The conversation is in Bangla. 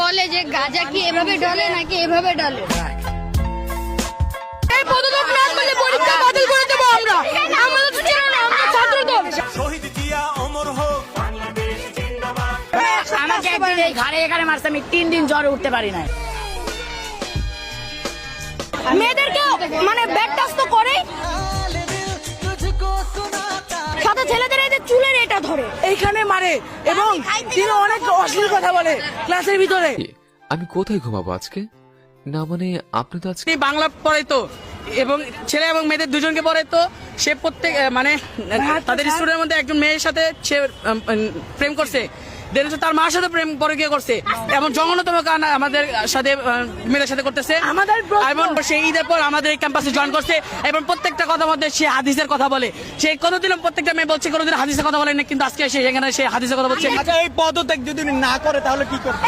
বলে যে গাঁজা কি এভাবে ডলে নাকি এভাবে ডলে। এই পদক্ষেপ না করলে পরীক্ষা বাতিল করে দেব আমরা। আমাদের তো চেনো না, আমরা ছাত্র দল। শহীদ জিয়া অমর হোক, বাংলাদেশ জিন্দাবাদ। আমাকে একদিন এই ঘরে এখানে মারছে, আমি 3 দিন জ্বরে উঠতে পারি না। মেয়েদেরকে মানে ব্যাড টাচ তো করে, সাথে ছেলেদের এই যে চুলের এটা ধরে এইখানে মারে এবং তিনি অনেক অশ্লীল কথা বলে ক্লাসের ভিতরে। আমি কোথায় ঘুমাবো আজকে? না মানে আপনি তো আজকে বাংলা পড়ে তো, এবং ছেলে এবং মেয়েদের দুজনকে পড়ে তো। সে প্রত্যেক মানে তাদের স্টুডেন্টের মধ্যে একজন মেয়ের সাথে সে প্রেম করছে, দেন তার মার সাথে প্রেম পরকীয়া করছে, এবং জঘন্যতম কাজ আমাদের সাথে মেয়েদের সাথে করতেছে। আমাদের এবং সে ঈদের পর আমাদের এই ক্যাম্পাসে জয়েন করছে এবং প্রত্যেকটা কথা মধ্যে সে হাদিসের কথা বলে। সে কোনোদিনও প্রত্যেকটা মেয়ে বলছে কোনোদিন হাদিসের কথা বলে না, কিন্তু আজকে সে এখানে সে হাদিসের কথা বলছে। আচ্ছা, এই পদত্যাগ যদি উনি না করে তাহলে কি করবে?